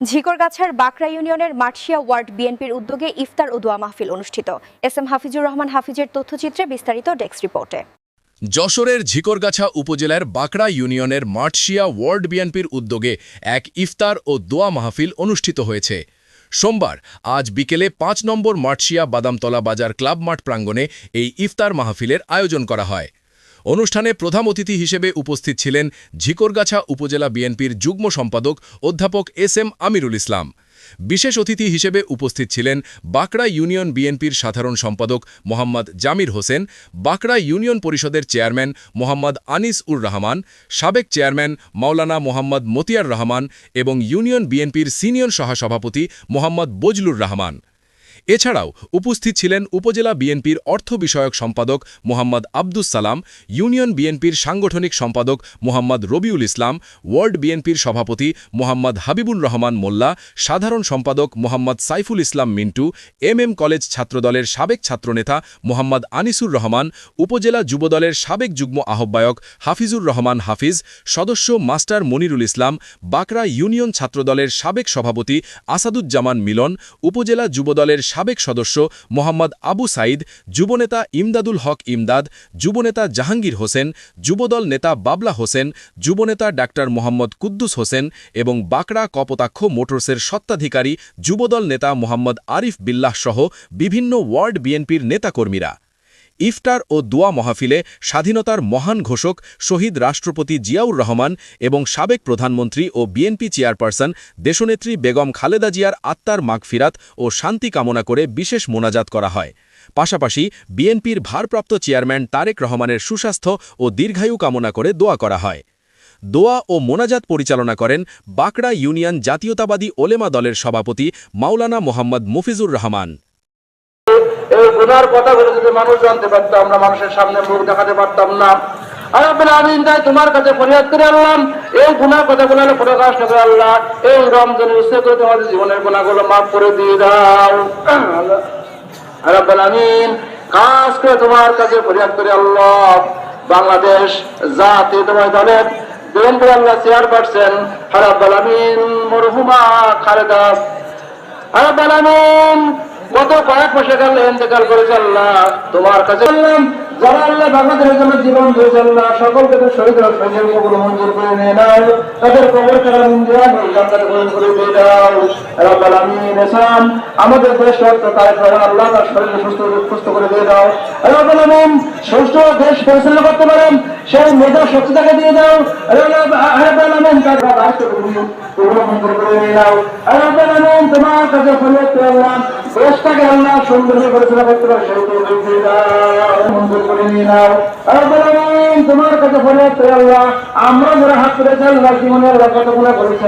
ঝিকরগাছার বাকরা ইউনিয়নের মাঠশিয়া ওয়ার্ড বিএনপির উদ্যোগে ইফতার ও দোয়া মাহফিল অনুষ্ঠিত। এস এম হাফিজুর রহমান হাফিজের তথ্যচিত্রে বিস্তারিত ডেস্ক রিপোর্টে। যশোরের ঝিকরগাছা উপজেলার বাকরা ইউনিয়নের মাঠশিয়া ওয়ার্ড বিএনপির উদ্যোগে এক ইফতার ও দোয়া মাহফিল অনুষ্ঠিত হয়েছে। সোমবার আজ বিকেলে ৫ নম্বর মাঠশিয়া বাদামতলা বাজার ক্লাব মাঠ প্রাঙ্গণে এই ইফতার মাহফিলের আয়োজন করা হয়। অনুষ্ঠানে প্রধান অতিথি হিসেবে উপস্থিত ছিলেন ঝিকরগাছা উপজেলা বিএনপির যুগ্ম সম্পাদক অধ্যাপক এস এম আমিরুল ইসলাম। বিশেষ অতিথি হিসেবে উপস্থিত ছিলেন বাকরা ইউনিয়ন বিএনপির সাধারণ সম্পাদক মোহাম্মদ জামির হোসেন, বাকরা ইউনিয়ন পরিষদের চেয়ারম্যান মোহাম্মদ আনিস উর রহমান, সাবেক চেয়ারম্যান মাওলানা মোহাম্মদ মতিয়ার রহমান এবং ইউনিয়ন বিএনপির সিনিয়র সহসভাপতি মোহাম্মদ বজলুর রহমান। এছাড়াও উপস্থিত ছিলেন উপজেলা বিএনপির অর্থ বিষয়ক সম্পাদক মোহাম্মদ আব্দুস সালাম, ইউনিয়ন বিএনপির সাংগঠনিক সম্পাদক মোহাম্মদ রবিউল ইসলাম, ওয়ার্ড বিএনপির সভাপতি মোহাম্মদ হাবিবুর রহমান মোল্লা, সাধারণ সম্পাদক মোহাম্মদ সাইফুল ইসলাম মিন্টু, এম কলেজ ছাত্রদলের সাবেক ছাত্রনেতা মোহাম্মদ আনিসুর রহমান, উপজেলা যুবদলের সাবেক যুগ্ম আহ্বায়ক হাফিজুর রহমান হাফিজ, সদস্য মাস্টার মনিরুল ইসলাম, বাকরা ইউনিয়ন ছাত্রদলের সাবেক সভাপতি আসাদুজ্জামান মিলন, উপজেলা যুবদলের সাবেক সদস্য মোহাম্মদ আবু সাইদ, যুবনেতা ইমদাদুল হক ইমদাদ, যুবনেতা জাহাঙ্গীর হোসেন, যুবদল নেতা বাবলা হোসেন, যুবনেতা ডাক্তার মোহাম্মদ কুদ্দুস হোসেন এবং বাকরা কপোতাক্ষ মোটরসের স্বত্বাধিকারী যুবদল নেতা মোহাম্মদ আরিফ বিল্লাহ সহ বিভিন্ন ওয়ার্ড বিএনপির নেতাকর্মীরা। ইফতার ও দোয়া মাহফিলে স্বাধীনতার মহান ঘোষক শহীদ রাষ্ট্রপতি জিয়াউর রহমান এবং সাবেক প্রধানমন্ত্রী ও বিএনপি চেয়ারপারসন দেশনেত্রী বেগম খালেদা জিয়ার আত্মার মাগফিরাত ও শান্তি কামনা করে বিশেষ মোনাজাত করা হয়। পাশাপাশি বিএনপির ভারপ্রাপ্ত চেয়ারম্যান তারেক রহমানের সুস্বাস্থ্য ও দীর্ঘায়ু কামনা করে দোয়া করা হয়। দোয়া ও মোনাজাত পরিচালনা করেন বাকরা ইউনিয়ন জাতীয়তাবাদী ওলেমা দলের সভাপতি মাওলানা মোহাম্মদ মুফিজুর রহমান। এই গুনার কথাগুলো যদি মানুষ জানতে পারতো, আমরা মানুষের সামনে মুখ দেখাতে পারতাম না। আল্লাহ আমিন, তাই তোমার কাছে ফরিয়াদ করে আল্লাহ, এই গুনার কথাগুলো প্রকাশ করে আল্লাহ, এই রমজানের উৎসব করে তোমাদের জীবনের গুনাহগুলো মাফ করে দিয়ে দাও। আল্লাহ আমিন, খাস করে তোমার কাছে ফরিয়াদ করে আল্লাহ, বাংলাদেশ জাতীয়তাবাদী দলের বিএনপি আল্লাহ চেয়ারপারসন আল্লাহ আমিন মরহুমা খালেদা আল্লাহ আমিন গত কয়েক বছর কাল ইন্তেকাল করেছে আল্লাহ, তোমার কাছে যারা আল্লাহ বাংলাদেশের জন্য জীবন দিয়েছে আল্লাহ, সকলকে তো শহীদের শহীদের কবর মঞ্জুর করে নিয়ে নাও, তাদের কবর করে দিয়ে দাও। রাব্বুল আমিন, আমাদের দেশ আল্লাহ তার শরীর সুস্থ করে দিয়ে দাও। রাব্বুল আমিন, সুস্থ দেশ পরিচালনা করতে পারেন সেই মেধা শক্তিটাকে দিয়ে দাও। রাব্বুল আমিন, তার রাষ্ট্র মঞ্জুর করে নিয়ে নাও। রাব্বুল আমিন, তোমার কাছে ফরিয়াদ করে আল্লাহ, দেশটাকে আল্লাহ সুন্দর পরিচালনা করতে পারে সেই দিয়ে দাও, মঞ্জুর করে নিয়ে নাও। রাব্বুল আমিন, তোমার কাছে ফরিয়াদ করে আল্লাহ, আমরা যারা হাত তুলেছি আল্লাহ জীবনের কতগুলো করেছি